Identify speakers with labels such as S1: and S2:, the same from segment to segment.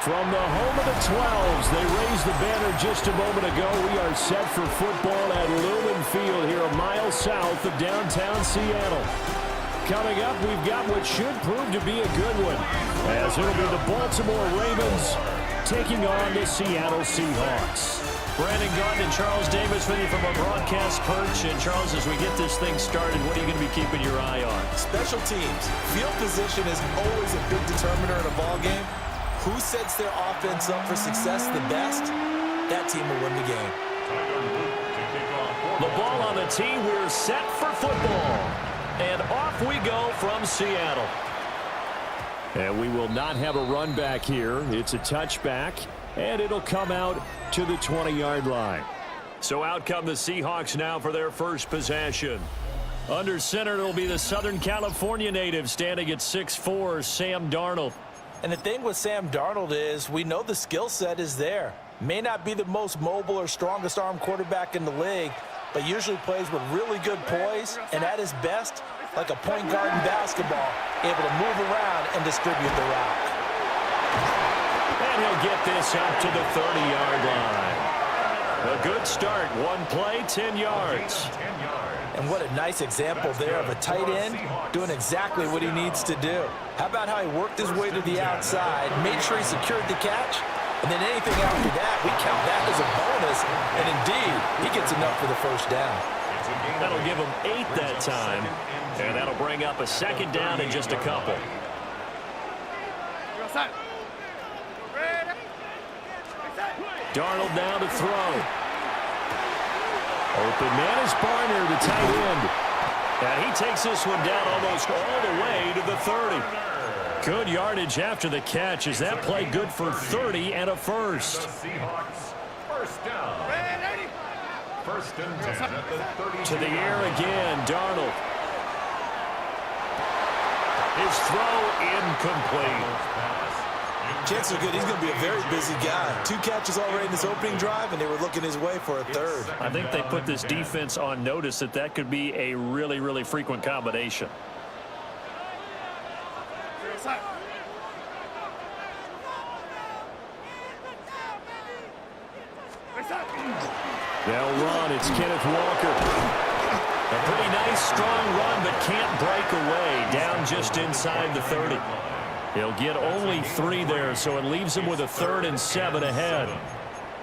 S1: From the home of the 12s, they raised the banner just a moment ago. We are set for football at Lumen Field here a mile south of downtown Seattle. Coming up, we've got what should prove to be a good one, as it'll be the Baltimore Ravens taking on the Seattle Seahawks.
S2: Brandon Garden and Charles Davis with you from our broadcast perch. And Charles, as we get this thing started, what are you going to be keeping your eye on?
S3: Special teams. Field position is always a big determiner in a ball game. Who sets their offense up for success the best, that team will win the game.
S2: The ball on the tee. We're set for football. And off we go from Seattle.
S1: And we will not have a run back here. It's a touchback, and it'll come out to the 20-yard line.
S2: So out come the Seahawks now for their first possession. Under center, it'll be the Southern California native standing at 6'4", Sam Darnold.
S3: And the thing with Sam Darnold is we know the skill set is there. May not be the most mobile or strongest arm quarterback in the league, but usually plays with really good poise, and at his best, like a point guard in basketball, able to move around and distribute the route.
S2: And he'll get this up to the 30-yard line. A good start. One play, 10 yards.
S3: And what a nice example there of a tight end doing exactly what he needs to do. How about how he worked his way to the outside, made sure he secured the catch, and then anything after that, we count that as a bonus. And indeed, he gets enough for the first down.
S2: That'll give him 8 that time, and that'll bring up a second down in just a couple.
S1: Darnold now to throw. Open man is Barner, the tight end.
S2: And he takes this one down almost all the way to the 30.
S1: Good yardage after the catch. Is that play good for 30 and a first?
S4: First down. First and 10 at the 30.
S1: To the air again, Darnold.
S2: His throw incomplete.
S3: Chances are good. He's going to be a very busy guy. 2 catches already in this opening drive, and they were looking his way for a third.
S2: I think they put this defense on notice that that could be a really, really frequent combination.
S1: They'll run. It's Kenneth Walker.
S2: A pretty nice, strong run, but can't break away. Down just inside the 30.
S1: He'll get only 3 there, so it leaves him with a 3rd and 7 ahead.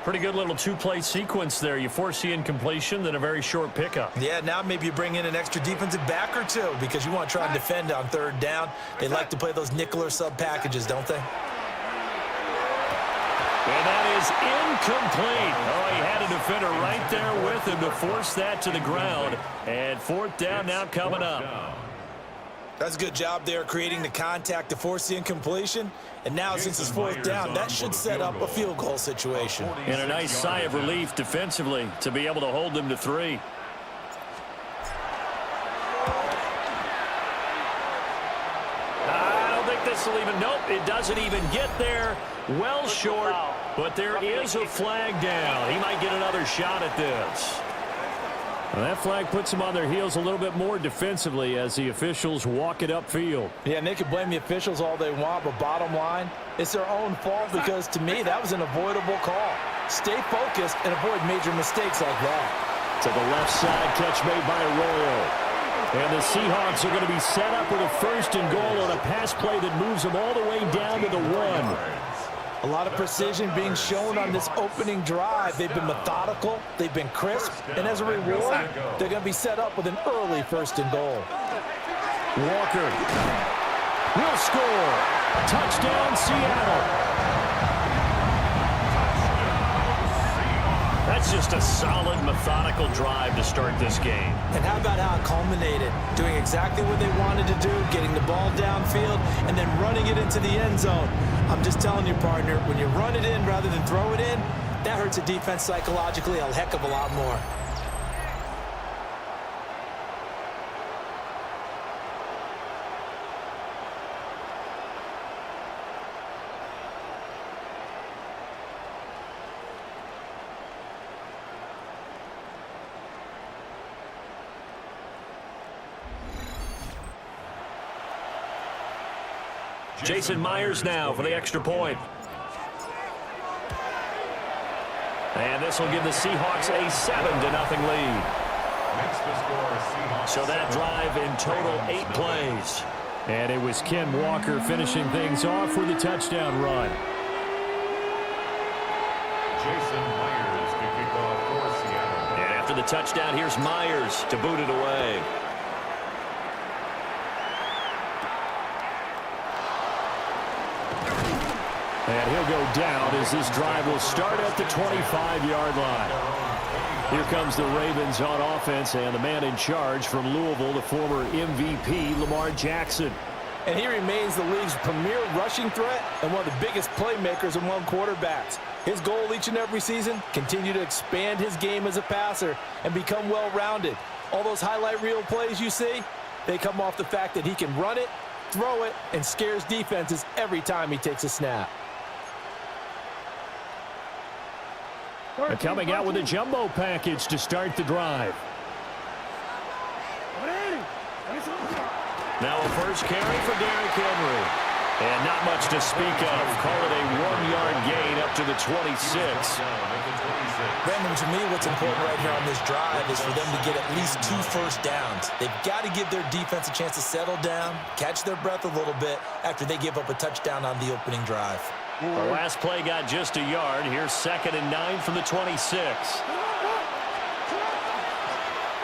S2: Pretty good little 2-play sequence there. You force the incompletion, then a very short pickup.
S3: Yeah, now maybe you bring in an extra defensive back or 2 because you want to try and defend on 3rd down. They like to play those nickel or sub packages, don't they?
S2: And that is incomplete. Oh, he had a defender right there with him to force that to the ground. And 4th down now coming up.
S3: That's a good job there creating the contact to force the incompletion. And now since it's 4th down, that should set up a field goal situation.
S2: And a nice sigh of relief defensively to be able to hold them to 3. I don't think this will even, nope, it doesn't even get there. Well short, but there is a flag down. He might get another shot at this.
S1: Well, that flag puts them on their heels a little bit more defensively as the officials walk it upfield.
S3: Yeah, and they can blame the officials all they want, but bottom line, it's their own fault because, to me, that was an avoidable call. Stay focused and avoid major mistakes like that.
S1: To the left side, catch made by Arroyo. And the Seahawks are going to be set up with a 1st and goal on a pass play that moves them all the way down to the 1.
S3: A lot of precision being shown on this opening drive. They've been methodical, they've been crisp, and as a reward, they're going to be set up with an early 1st and goal.
S1: Walker will score. Touchdown, Seattle.
S2: That that's just a solid, methodical drive to start this game.
S3: And how about how it culminated? Doing exactly what they wanted to do, getting the ball downfield, and then running it into the end zone. I'm just telling you, partner, when you run it in rather than throw it in, that hurts a defense psychologically a heck of a lot more.
S2: Jason Myers now for the extra point. And this will give the Seahawks a 7-0 lead. So that drive in total 8 plays.
S1: And it was Ken Walker finishing things off with a touchdown run.
S4: Jason Myers to kick off for Seattle.
S2: And after the touchdown, here's Myers to boot it away.
S1: And he'll go down as this drive will start at the 25-yard line. Here comes the Ravens on offense, and the man in charge from Louisville, the former MVP, Lamar Jackson.
S3: And he remains the league's premier rushing threat and one of the biggest playmakers among quarterbacks. His goal each and every season, continue to expand his game as a passer and become well-rounded. All those highlight reel plays you see, they come off the fact that he can run it, throw it, and scares defenses every time he takes a snap.
S1: And coming out with a jumbo package to start the drive.
S2: Now a first carry for Derrick Henry. And not much to speak of. Call it a 1-yard gain up to the 26.
S3: Brandon, to me, what's important right here on this drive is for them to get at least 2 first downs. They've got to give their defense a chance to settle down, catch their breath a little bit after they give up a touchdown on the opening drive.
S2: The last play got just a yard. Here's 2nd and 9 from the 26.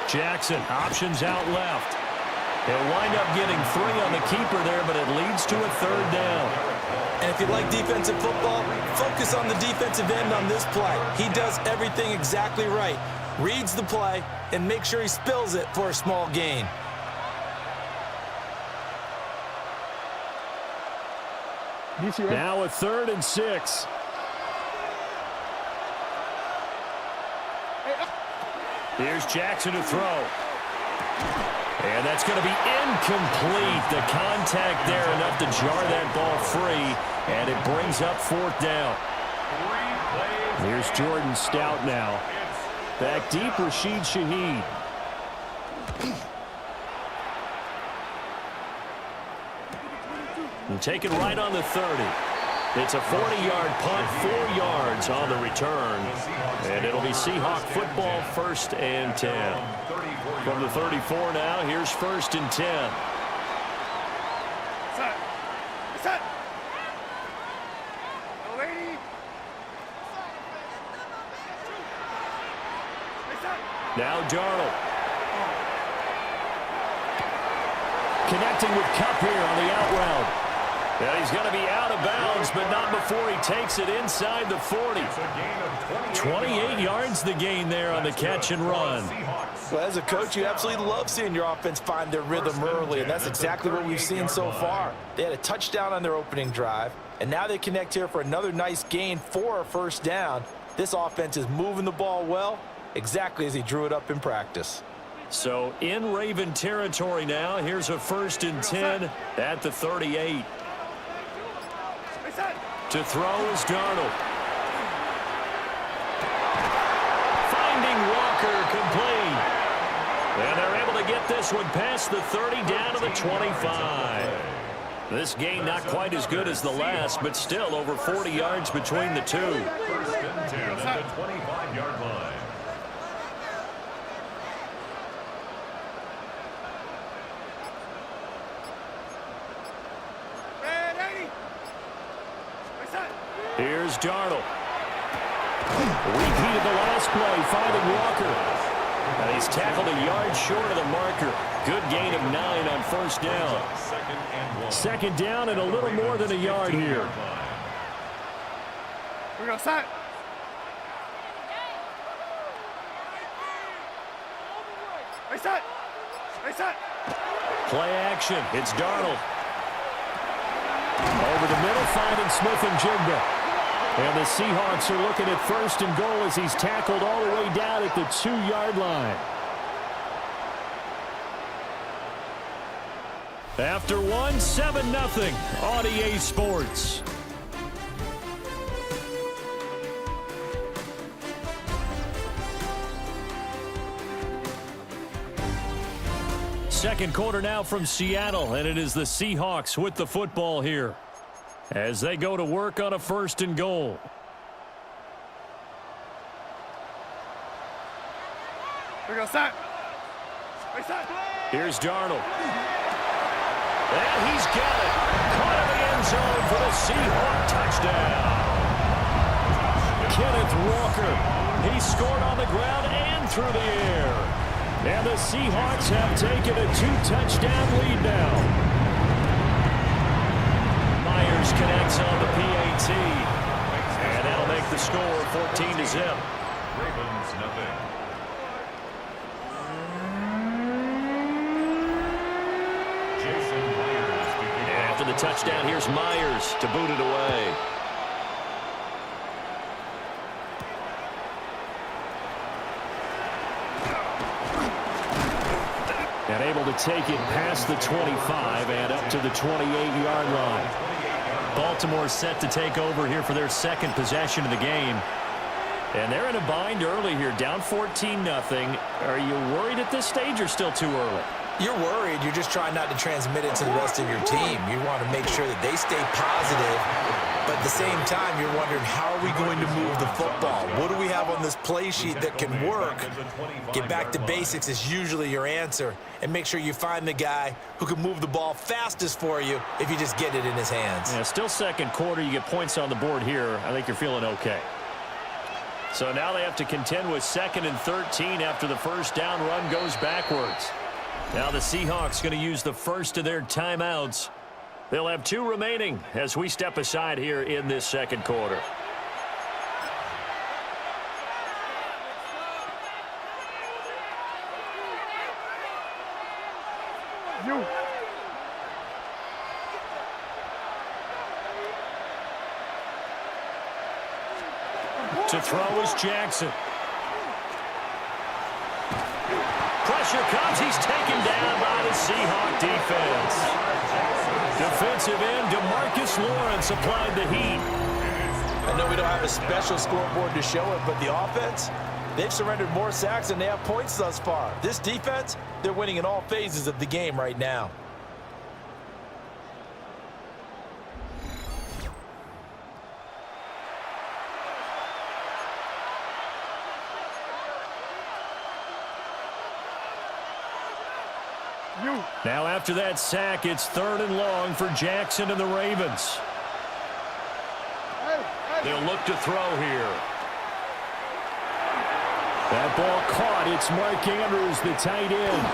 S2: Jackson options out left. He'll wind up getting 3 on the keeper there, but it leads to a 3rd down.
S3: And if you like defensive football, focus on the defensive end on this play. He does everything exactly right. Reads the play and make sure he spills it for a small gain.
S1: Now a 3rd and 6. Here's Jackson to throw. And that's going to be incomplete. The contact there enough to jar that ball free. And it brings up 4th down. Here's Jordan Stout now. Back deep, Rashid Shaheed.
S2: And taken right on the 30. It's a 40-yard punt, 4 yards on the return. And it'll be Seahawk football, 1st and 10. From the 34 now, here's 1st and 10. Now Darnold. Connecting with Kupp here on the out route. And he's going to be out of bounds, but not before he takes it inside the 40. 28 yards the gain there on the catch and run.
S3: Well, as a coach, you absolutely love seeing your offense find their rhythm early, and that's exactly what we've seen so far. They had a touchdown on their opening drive, and now they connect here for another nice gain for a 1st down. This offense is moving the ball well, exactly as he drew it up in practice.
S2: So in Raven territory now, here's a 1st and 10 at the 38. To throw is Darnold. Finding Walker complete. And they're able to get this one past the 30 down to the 25. This gain not quite as good as the last, but still over 40 yards between the two.
S4: 1st and 10 at the 25-yard line.
S2: Here's Darnold. Repeated the last play, finding Walker. And he's tackled a yard short of the marker. Good gain of 9 on 1st down. 2nd down and a little more than a yard here.
S5: We're going to set.
S2: Play action. It's Darnold.
S1: Over the middle, finding Smith and Jigba. And the Seahawks are looking at 1st and goal as he's tackled all the way down at the 2-yard line. After 7-0 on EA Sports. Second quarter now from Seattle, and it is the Seahawks with the football here as they go to work on a 1st and goal. Here's Darnold. And he's got it. Caught in the end zone for the Seahawk touchdown. Kenneth Walker. He scored on the ground and through the air. And the Seahawks have taken a 2-touchdown lead now. Myers connects on the PAT. And that'll make the score 14-0.
S4: Ravens nothing.
S2: After the touchdown, here's Myers to boot it away. And able to take it past the 25 and up to the 28-yard line. Baltimore set to take over here for their second possession of the game. And they're in a bind early here, down 14-0. Are you worried at this stage or still too early?
S3: You're worried. You're just trying not to transmit it to the rest of your team. You want to make sure that they stay positive. But at the same time, you're wondering, how are we going to move the football? What do we have on this play sheet that can work? Get back to basics is usually your answer. And make sure you find the guy who can move the ball fastest for you if you just get it in his hands.
S2: Yeah, still second quarter. You get points on the board here. I think you're feeling okay. So now they have to contend with 2nd and 13 after the first down run goes backwards. Now the Seahawks going to use the first of their timeouts. They'll have 2 remaining as we step aside here in this second quarter. To throw is Jackson. Pressure comes. He's taken down by the Seahawk defense. Defensive end DeMarcus Lawrence applied the heat.
S3: I know we don't have a special scoreboard to show it, but the offense, they've surrendered more sacks than they have points thus far. This defense, they're winning in all phases of the game right now.
S1: Now after that sack, it's 3rd and long for Jackson and the Ravens.
S2: They'll look to throw here.
S1: That ball caught. It's Mark Andrews, the tight end.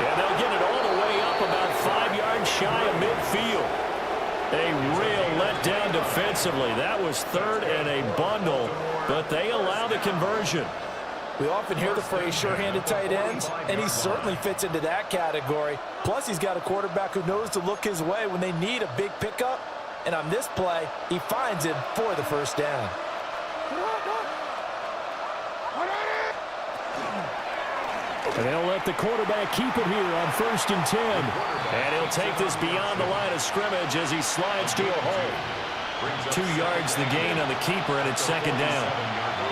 S2: And they'll get it all the way up about 5 yards shy of midfield. A real letdown defensively. That was 3rd and a bundle, but they allow the conversion.
S3: We often hear the phrase sure-handed tight ends, and he certainly fits into that category. Plus, he's got a quarterback who knows to look his way when they need a big pickup. And on this play, he finds him for the first down.
S1: And they'll let the quarterback keep it here on 1st and 10.
S2: And he'll take this beyond the line of scrimmage as he slides to a hole. 2 yards the gain on the keeper, and it's 2nd down.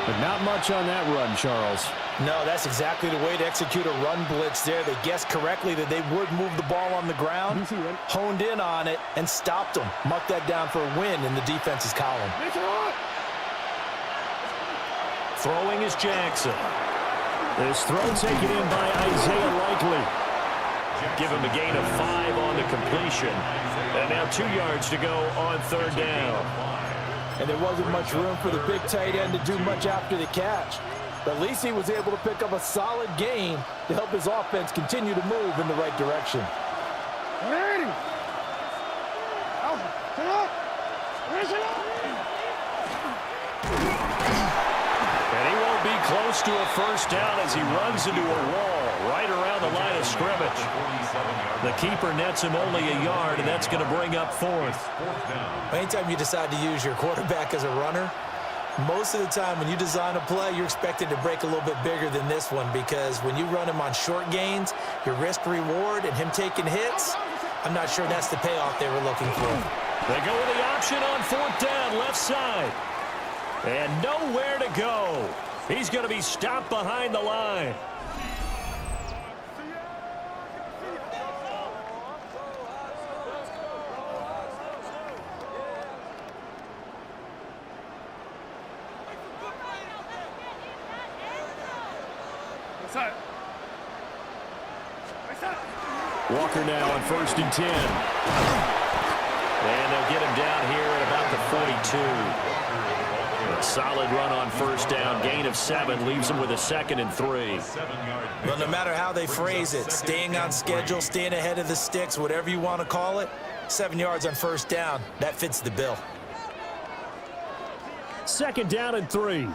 S1: But not much on that run, Charles.
S3: No, that's exactly the way to execute a run blitz there. They guessed correctly that they would move the ball on the ground, honed in on it, and stopped them. Marked that down for a win in the defense's column.
S2: Throwing is Jackson.
S1: This throw taken in by Isaiah Likely.
S2: Give him a gain of 5 on the completion. And now 2 yards to go on 3rd down.
S3: And there wasn't much room for the big tight end to do much after the catch. But at least he was able to pick up a solid gain to help his offense continue to move in the right direction.
S2: And he won't be close close to a first down as he runs into a wall right around the line of scrimmage. The keeper nets him only a yard, and that's going to bring up fourth.
S3: Anytime you decide to use your quarterback as a runner, most of the time when you design a play, you're expected to break a little bit bigger than this one, because when you run him on short gains, your risk-reward and him taking hits, I'm not sure that's the payoff they were looking for.
S2: They go with the option on fourth down, left side. And nowhere to go. He's going to be stopped behind the line.
S1: Walker now on 1st and 10.
S2: And they'll get him down here at about the 42. A solid run on first down. Gain of 7 leaves him with a 2nd and 3.
S3: Well, no matter how they phrase it, staying on schedule, staying ahead of the sticks, whatever you want to call it, 7 yards on first down, that fits the bill.
S1: 2nd down and 3.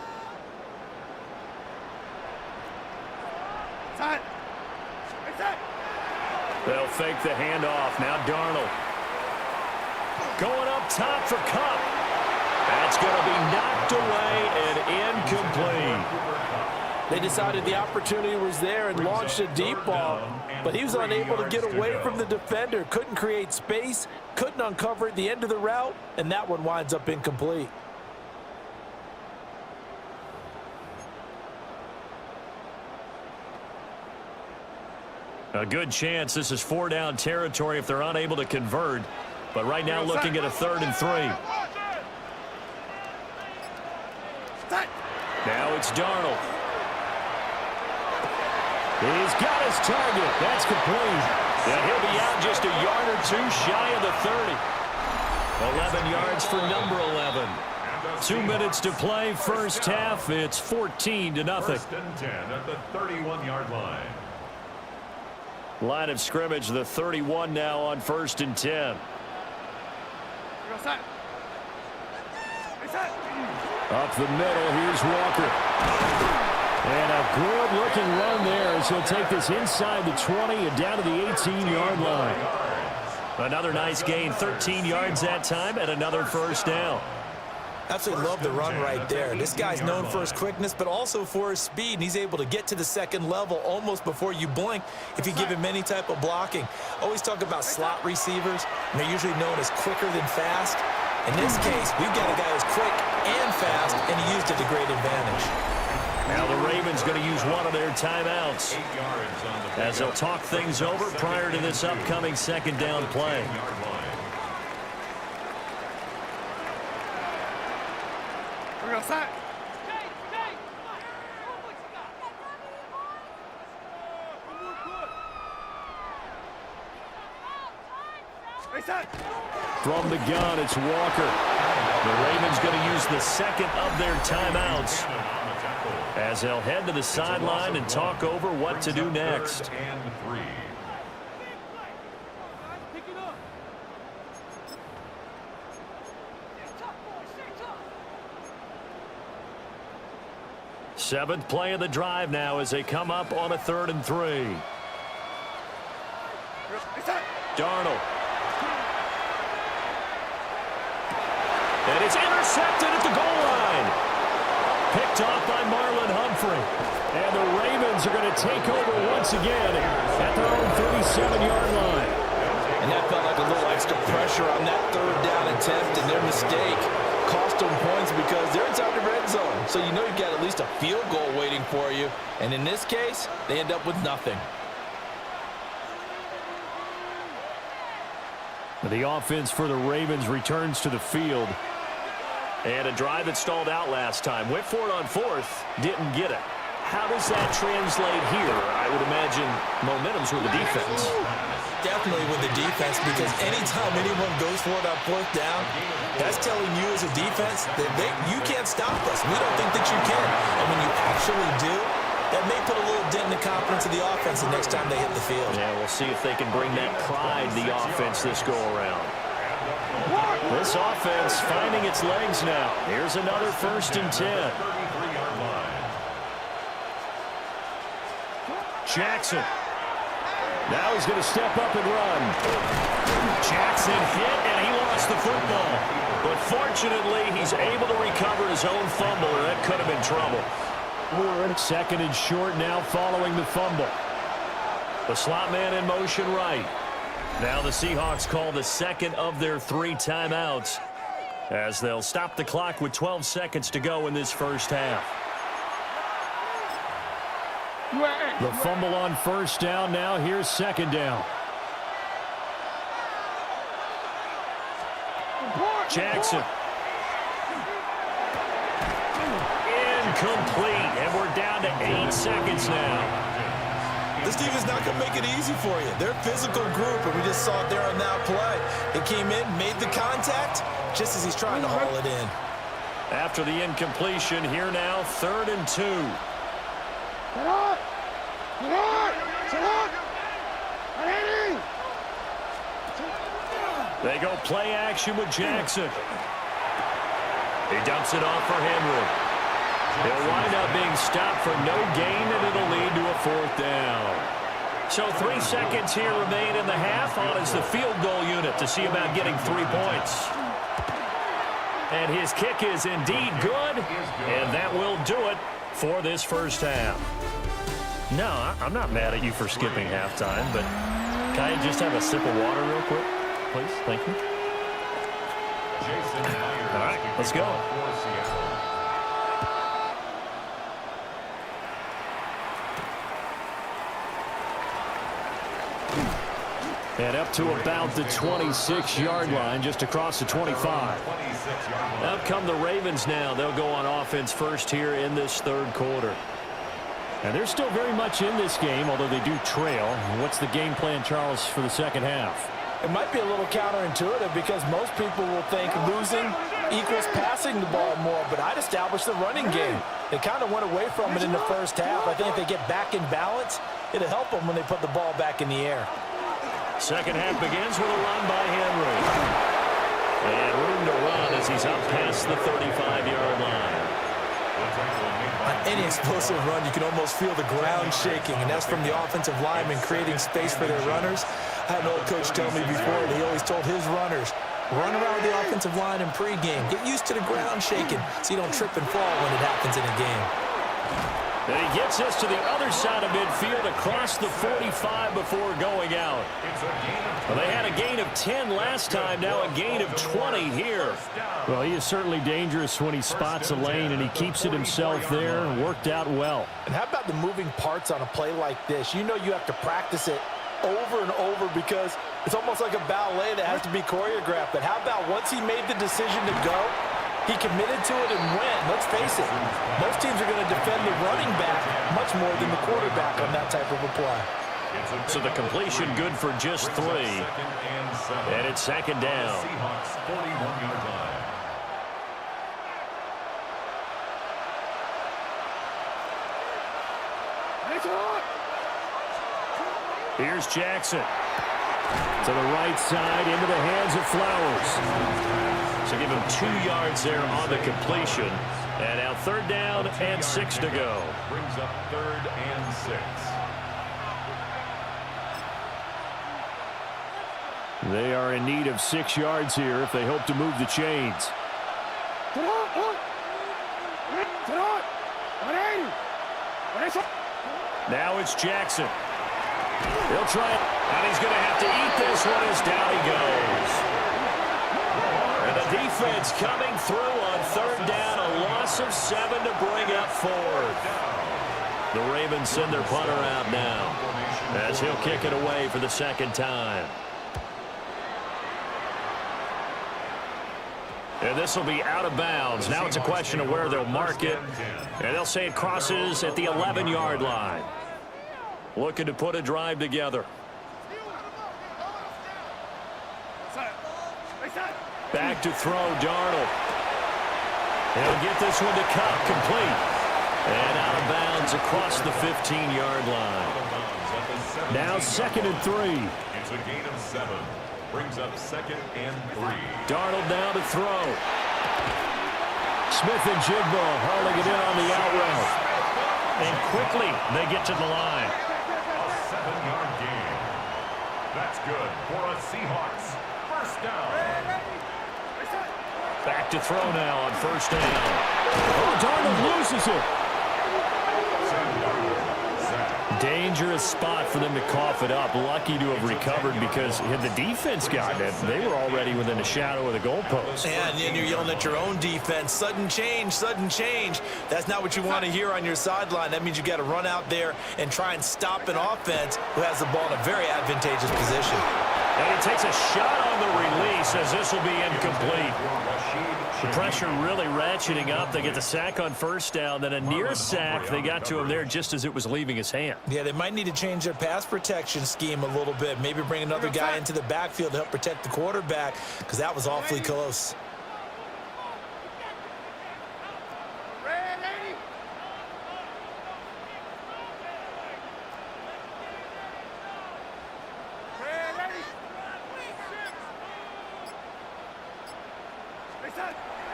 S2: They'll fake the handoff. Now Darnold. Going up top for Cup. That's going to be knocked away and incomplete.
S3: They decided the opportunity was there and launched a deep ball, but he was unable to get away from the defender. Couldn't create space, couldn't uncover at the end of the route, and that one winds up incomplete.
S2: A good chance this is 4-down territory if they're unable to convert. But right now looking at a 3rd and 3. Now it's Darnold.
S1: He's got his target. That's complete.
S2: And he'll be out just a yard or 2 shy of the 30. 11 yards for number 11. 2 minutes to play first half. It's 14-0.
S4: 1st and 10 at the 31-yard line.
S2: Line of scrimmage, the 31 now on 1st and 10.
S1: Up the middle, here's Walker. And a good-looking run there as he'll take this inside the 20 and down to the 18-yard line.
S2: Another nice gain, 13 yards that time, and another first down.
S3: Absolutely love the run right there. This guy's known for his quickness, but also for his speed. And he's able to get to the second level almost before you blink if you give him any type of blocking. Always talk about slot receivers, and they're usually known as quicker than fast. In this case, we've got a guy who's quick and fast, and he used it to great advantage.
S2: Now the Ravens going to use one of their timeouts as they'll talk things over prior to this upcoming 2nd down play.
S1: From the gun, it's Walker.
S2: The Ravens going to use the 2nd of their timeouts as they'll head to the sideline and talk over what to do next. Seventh play of the drive now as they come up on a 3rd and 3. Darnold. And it's intercepted at the goal line. Picked off by Marlon Humphrey.
S1: And the Ravens are going to take over once again at their own 37-yard line.
S3: And that felt like a little extra pressure on that 3rd down attempt, and their mistake cost them points because they're inside the red zone. So you know you've got at least a field goal waiting for you. And in this case, they end up with nothing.
S1: The offense for the Ravens returns to the field.
S2: And a drive that stalled out last time. Went for it on 4th. Didn't get it. How does that translate here? I would imagine momentum's with the defense.
S3: Definitely with the defense, because anytime anyone goes for it on 4th down, that's telling you as a defense that you can't stop us. We don't think that you can. And when you actually do, that may put a little dent in the confidence of the offense the next time they hit the field.
S2: Yeah, we'll see if they can bring that pride to the offense this go-around. This offense finding its legs now. Here's another 1st and 10.
S1: Jackson. Now he's going to step up and run.
S2: Jackson hit, and he lost the football. But fortunately, he's able to recover his own fumble, or that could have been trouble.
S1: Second and short now following the fumble.
S2: The slot man in motion right. Now the Seahawks call the second of their 3 timeouts as they'll stop the clock with 12 seconds to go in this first half.
S1: The fumble on first down. Now here's second down.
S2: Jackson. Incomplete. And we're down to 8 seconds now.
S3: This defense is not going to make it easy for you. They're a physical group, and we just saw it there on that play. They came in, made the contact, just as he's trying to haul it in.
S2: After the incompletion, here now, 3rd and 2. They go play action with Jackson. He dumps it off for Henry. He'll wind up being stopped for no gain, and it'll lead to a 4th down. So 3 seconds here remain in the half. On is the field goal unit to see about getting 3 points. And his kick is indeed good, and that will do it for this first half. No, I'm not mad at you for skipping halftime, but can I just have a sip of water real quick, please? Thank you. All right, let's go.
S1: And up to about the 26-yard line, just across the 25.
S2: Up come the Ravens now. They'll go on offense first here in this 3rd quarter.
S1: And they're still very much in this game, although they do trail. What's the game plan, Charles, for the second half?
S3: It might be a little counterintuitive because most people will think losing equals passing the ball more, but I'd establish the running game. They kind of went away from it in the first half. I think if they get back in balance, it'll help them when they put the ball back in the air.
S2: Second half begins with a run by Henry. And room to run as he's up past the 35-yard line.
S3: On any explosive run, you can almost feel the ground shaking, and that's from the offensive linemen creating space for their runners. I had an old coach tell me before that he always told his runners, run around the offensive line in pregame. Get used to the ground shaking so you don't trip and fall when it happens in a game.
S2: And he gets us to the other side of midfield across the 45 before going out. Well, they had a gain of 10 last time, now a gain of 20 here.
S1: Well, he is certainly dangerous when he spots a lane, and he keeps it himself there and worked out well.
S3: And how about the moving parts on a play like this? You know you have to practice it over and over because it's almost like a ballet that has to be choreographed. But how about once he made the decision to go, he committed to it and went. Let's face it, most teams are going to defend the running back much more than the quarterback on that type of a play.
S2: So the completion good for just 3. And it's second down.
S4: Seahawks 41-yard line.
S2: Here's Jackson.
S1: To the right side, into the hands of Flowers.
S2: So give him 2 yards there on the completion. And now 3rd down and 6 to go.
S4: Brings up 3rd and 6.
S1: They are in need of 6 yards here if they hope to move the chains.
S2: Now it's Jackson. He'll try it, and he's going to have to eat this one as down he goes. And the defense coming through on 3rd down, a loss of 7 to bring up 4th. The Ravens send their punter out now as he'll kick it away for the 2nd time. And this will be out of bounds. Now it's a question of where they'll mark it. And they'll say it crosses at the 11-yard line. Looking to put a drive together. Back to throw, Darnold. He'll get this one to Cup, complete. And out of bounds across the 15-yard line.
S1: Now 2nd and 3.
S4: It's a gain of 7. Brings up 2nd and 3.
S2: Darnold now to throw.
S1: Smith and Jigbo hauling it in on the out route.
S2: And quickly they get to the line.
S4: 7-yard gain. That's good for a Seahawks first down.
S2: Back to throw now on first down.
S1: Oh, Darnold loses it.
S2: Dangerous spot for them to cough it up. Lucky to have recovered because had the defense gotten it, they were already within a shadow of the goalpost.
S3: And then you're yelling at your own defense. Sudden change, sudden change. That's not what you want to hear on your sideline. That means you got to run out there and try and stop an offense who has the ball in a very advantageous position.
S2: And he takes a shot on the release as this will be incomplete. The pressure really ratcheting up. They get the sack on first down, then a near sack. They got to him there just as it was leaving his hand.
S3: Yeah, they might need to change their pass protection scheme a little bit. Maybe bring another guy into the backfield to help protect the quarterback because that was awfully close.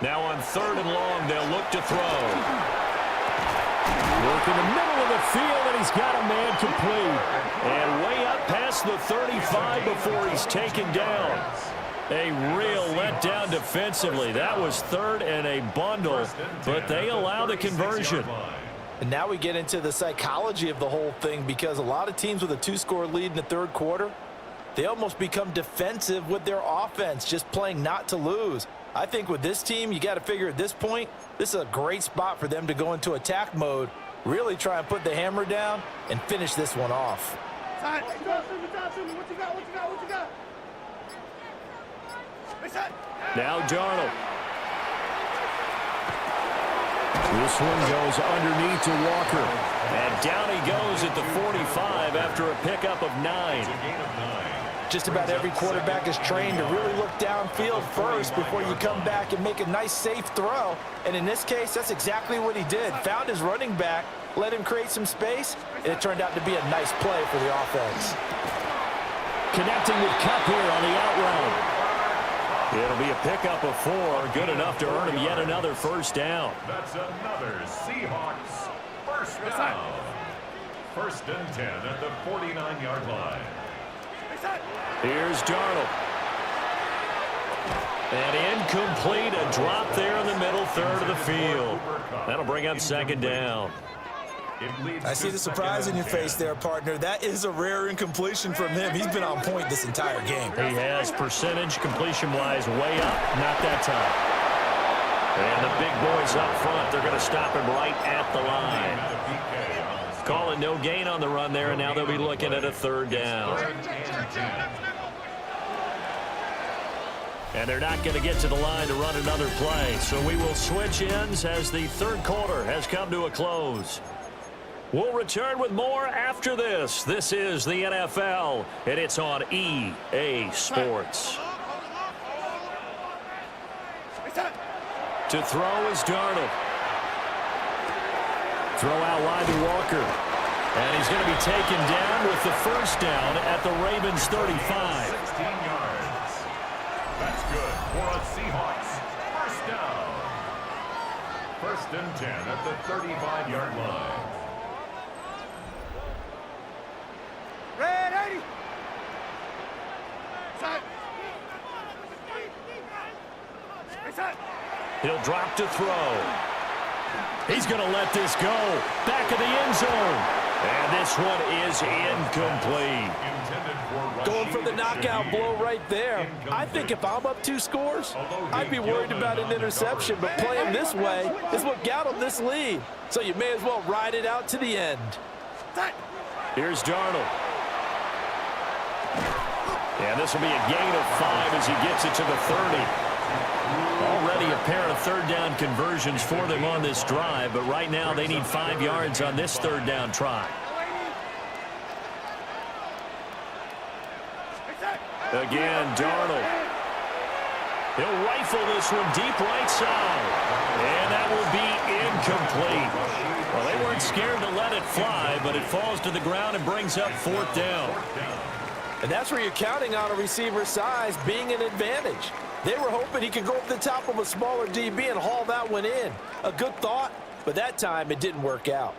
S2: Now on third and long, they'll look to throw.
S1: Work in the middle of the field, and he's got a man complete.
S2: And way up past the 35 before he's taken down. A real letdown defensively. That was third and a bundle, but they allow the conversion.
S3: And now we get into the psychology of the whole thing because a lot of teams with a 2-score lead in the third quarter, they almost become defensive with their offense, just playing not to lose. I think with this team, you got to figure at this point, this is a great spot for them to go into attack mode, really try and put the hammer down and finish this one off.
S2: Now Darnold.
S1: This one goes underneath to Walker.
S2: And down he goes at the 45 after a pickup of 9.
S3: Just about every quarterback is trained to really look downfield first before you come back and make a nice, safe throw. And in this case, that's exactly what he did. Found his running back, let him create some space, and it turned out to be a nice play for the offense.
S2: Connecting with Cup here on the out route. It'll be a pickup of 4, good enough to earn him yet another first down.
S4: That's another Seahawks first down. First and 10 at the 49-yard line.
S2: Here's Darnold. And incomplete, a drop there in the middle third of the field. That'll bring up second down.
S3: I see the surprise in your face there, partner. That is a rare incompletion from him. He's been on point this entire game.
S2: He has percentage completion-wise way up, not that time. And the big boys up front, they're going to stop him right at the line. Calling no gain on the run there, and now they'll be looking at a third down. And they're not going to get to the line to run another play, so we will switch ends as the third quarter has come to a close. We'll return with more after this. This is the NFL, and it's on EA Sports. To throw is Darnold. Throw out wide to Walker. And he's going to be taken down with the first down at the Ravens 35.
S4: 16 yards. That's good for a Seahawks first down. First and 10 at the 35-yard line.
S5: Ready.
S2: He'll drop to throw. He's going to let this go. Back of the end zone. And this one is incomplete.
S3: Going for the knockout blow right there. I think if I'm up 2 scores, I'd be worried about an interception, but playing this way is what got him this lead. So you may as well ride it out to the end.
S2: Here's Darnold. And this will be a gain of 5 as he gets it to the 30. Already a pair of third down conversions for them on this drive, but right now they need 5 yards on this third down try. Again, Darnold. He'll rifle this one deep right side. And that will be incomplete. Well, they weren't scared to let it fly, but it falls to the ground and brings up 4th down.
S3: And that's where you're counting on a receiver's size being an advantage. They were hoping he could go up the top of a smaller DB and haul that one in. A good thought, but that time it didn't work out.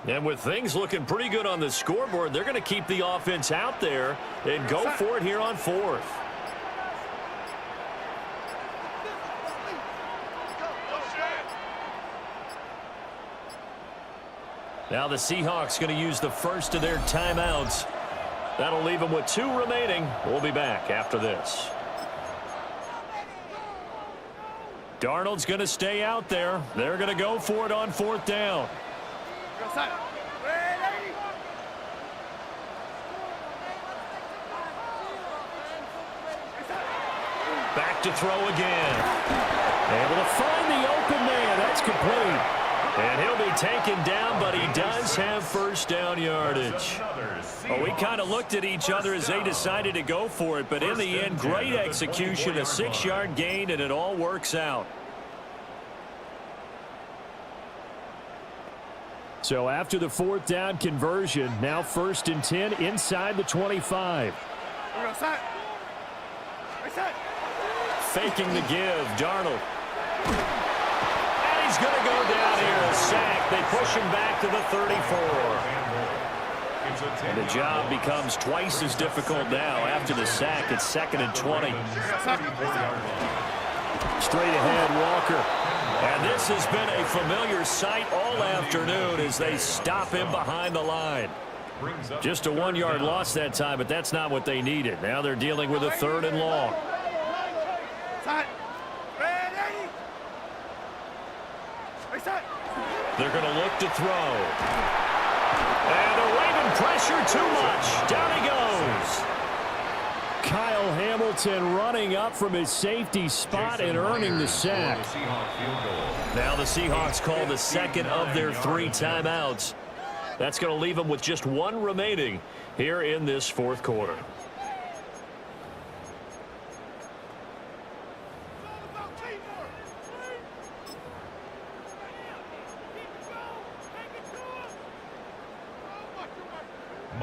S2: And with things looking pretty good on the scoreboard, they're going to keep the offense out there and go for it here on fourth. Now the Seahawks going to use the first of their timeouts. That'll leave them with 2 remaining. We'll be back after this. Darnold's going to stay out there. They're going to go for it on 4th down. Back to throw again. Able to find the open man. That's complete. And he'll be taken down, but he does have first down yardage. Well, we kind of looked at each other as they decided to go for it, but in the end, great execution, a 6-yard gain, and it all works out.
S1: So after the 4th down conversion, now 1st and 10 inside the 25.
S2: Faking the give, Darnold. And he's going to go down here, a sack. They push him back to the 34. And the job becomes twice as difficult now. After the sack, it's 2nd and 20. Straight ahead, Walker. And this has been a familiar sight all afternoon as they stop him behind the line. Just a 1-yard loss that time, but that's not what they needed. Now they're dealing with a 3rd and long. They're going to look to throw. And they're waving pressure too much. Down he goes.
S1: Kyle Hamilton running up from his safety spot and earning the sack.
S2: Now the Seahawks call the 2nd of their 3 timeouts. That's going to leave them with just 1 remaining here in this 4th quarter.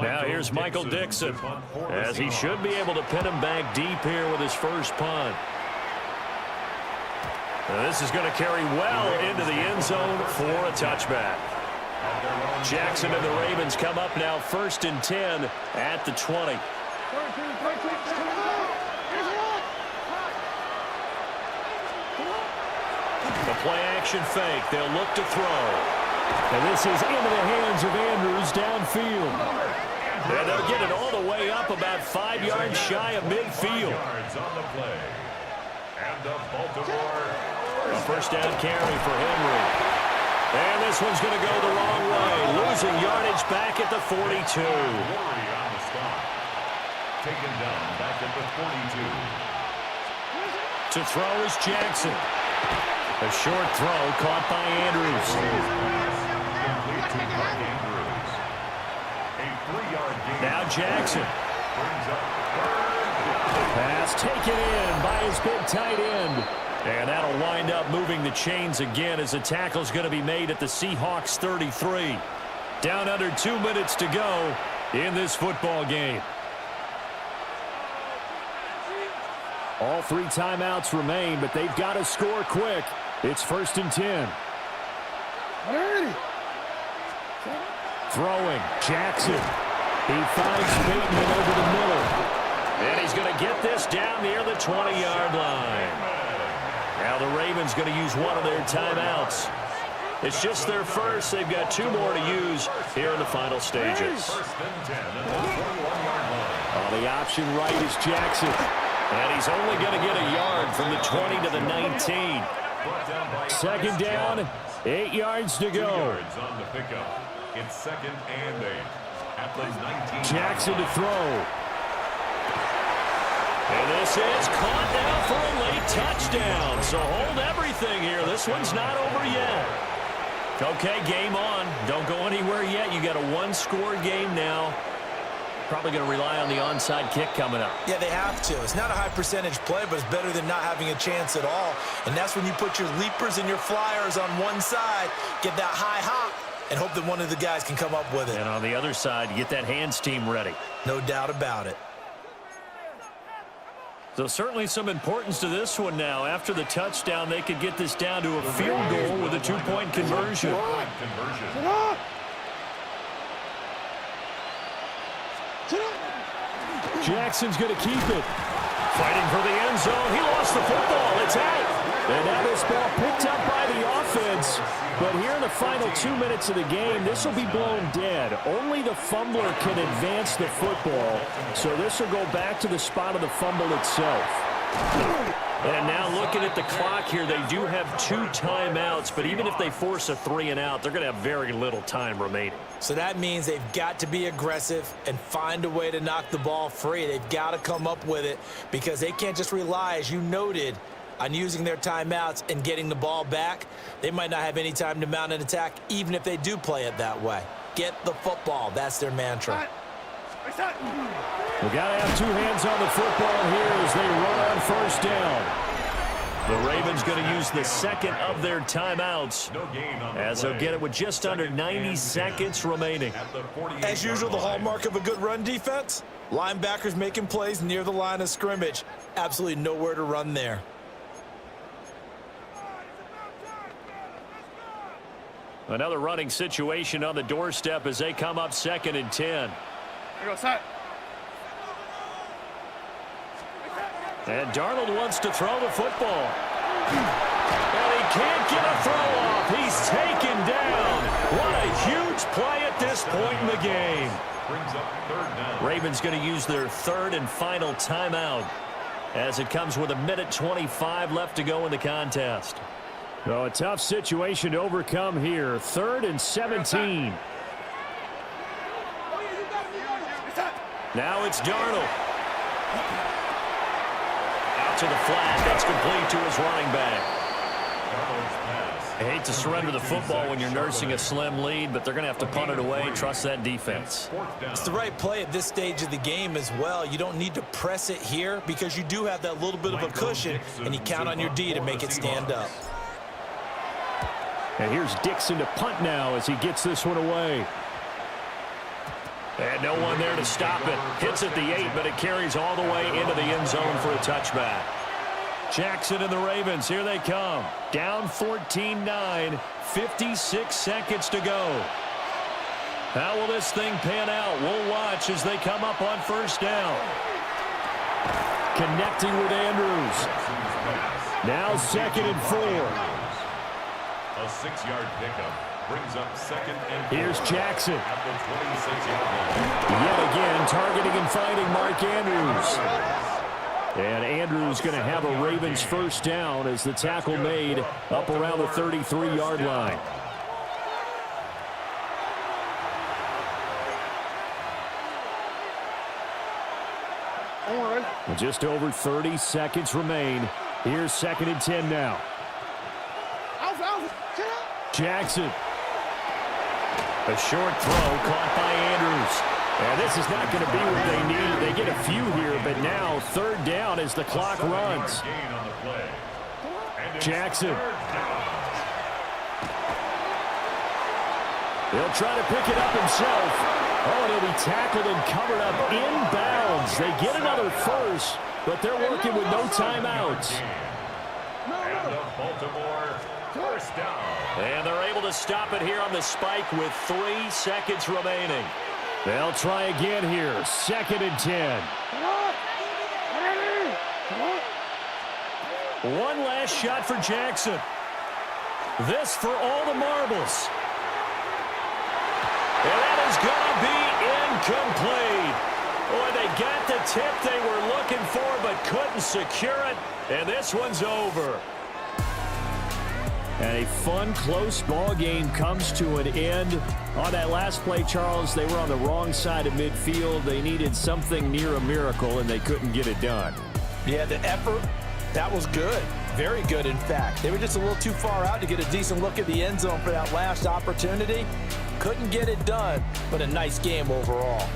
S2: Now here's Michael Dixon, as he should be able to pin him back deep here with his first punt. Now this is going to carry well into the end zone for a touchback. Jackson and the Ravens come up now 1st and 10 at the 20. The play action fake. They'll look to throw.
S1: And this is into the hands of Andrews downfield.
S2: And they'll get it all the way up about 5 yards shy of midfield. A first down carry for Henry. And this one's going to go the wrong way. Losing yardage back at the 42.
S4: Taken down back at the 42.
S2: To throw is Jackson. A short throw caught by Andrews. Now Jackson.
S1: Pass taken in by his big tight end.
S2: And that'll wind up moving the chains again as the tackle's going to be made at the Seahawks 33. Down under 2 minutes to go in this football game.
S1: All 3 timeouts remain, but they've got to score quick. It's 1st and 10. Throwing, Jackson. He finds Bateman over the middle.
S2: And he's going to get this down near the 20-yard line. Now the Ravens going to use one of their timeouts. It's just their first. They've got 2 more to use here in the final stages.
S1: On the option right is Jackson.
S2: And he's only going to get a yard from the 20 to the 19.
S1: 2nd down, 8 yards to go.
S4: It's 2nd and 8 at the 19.
S1: Jackson to throw.
S2: And this is caught now for a late touchdown. So hold everything here. This one's not over yet. Okay, game on. Don't go anywhere yet. You got a 1-score game now. Probably going to rely on the onside kick coming up.
S3: Yeah, they have to. It's not a high percentage play, but it's better than not having a chance at all. And that's when you put your leapers and your flyers on one side, get that high hop, and hope that one of the guys can come up with it.
S2: And on the other side, you get that hands team ready.
S3: No doubt about it.
S2: So certainly some importance to this one now. After the touchdown, they could get this down to a field goal with a 2-point conversion.
S1: Jackson's going to keep it.
S2: Fighting for the end zone. He lost the football. It's out.
S1: And now this ball picked up by the offense. But here in the final 2 minutes of the game, this will be blown dead. Only the fumbler can advance the football. So this will go back to the spot of the fumble itself.
S2: And now looking at the clock here, they do have 2 timeouts, but even if they force a 3 and out, they're going to have very little time remaining.
S3: So that means they've got to be aggressive and find a way to knock the ball free. They've got to come up with it because they can't just rely, as you noted, on using their timeouts and getting the ball back. They might not have any time to mount an attack, even if they do play it that way. Get the football. That's their mantra.
S1: We've got to have 2 hands on the football here as they run on first down.
S2: The Ravens going to use the second of their timeouts as they'll get it with just under 90 seconds remaining.
S3: As usual, the hallmark of a good run defense, linebackers making plays near the line of scrimmage. Absolutely nowhere to run there.
S2: Another running situation on the doorstep as they come up 2nd and 10. And Darnold wants to throw the football. And he can't get a throw off. He's taken down. What a huge play at this point in the game. Ravens going to use their 3rd and final timeout as it comes with 1:25 left to go in the contest.
S1: So a tough situation to overcome here. 3rd and 17.
S2: Now it's Darnold. Out to the flat. That's complete to his running back. I hate to surrender the football when you're nursing a slim lead, but they're going to have to punt it away. Trust that defense.
S3: It's the right play at this stage of the game as well. You don't need to press it here because you do have that little bit of a cushion, and you count on your D to make it stand up.
S1: And here's Dixon to punt now as he gets this one away.
S2: And no one there to stop it. Hits at the 8, but it carries all the way into the end zone for a touchback. Jackson and the Ravens, here they come. Down 14-9, 56 seconds to go. How will this thing pan out? We'll watch as they come up on first down.
S1: Connecting with Andrews. Now 2nd and 4.
S4: A 6-yard pickup brings up 2nd and 4.
S1: Here's Jackson.
S4: At the 26-yard line.
S1: Yet again, targeting and finding Mark Andrews. And Andrews going to have a Ravens first down as the tackle made up around the 33-yard line. Just over 30 seconds remain. Here's 2nd and 10 now. Jackson. A short throw caught by Andrews. And this is not going to be what they need. They get a few here, but now 3rd down as the clock runs. Jackson. He'll try to pick it up himself. Oh, and he'll be tackled and covered up inbounds. They get another first, but they're working with no timeouts.
S4: And the Baltimore first down.
S2: And they're able to stop it here on the spike with 3 seconds remaining.
S1: They'll try again here. 2nd and 10.
S2: One last shot for Jackson. This for all the marbles. And that is going to be incomplete. Boy, they got the tip they were looking for but couldn't secure it. And this one's over.
S1: And a fun, close ball game comes to an end. On that last play, Charles, they were on the wrong side of midfield. They needed something near a miracle, and they couldn't get it done.
S3: Yeah, the effort, that was good. Very good, in fact. They were just a little too far out to get a decent look at the end zone for that last opportunity. Couldn't get it done, but a nice game overall.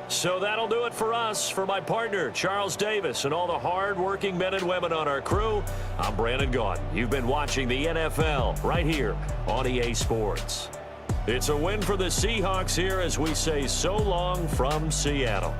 S2: So that'll do it for us. For my partner, Charles Davis, and all the hard-working men and women on our crew, I'm Brandon Gaudin. You've been watching the NFL right here on EA Sports. It's a win for the Seahawks here as we say so long from Seattle.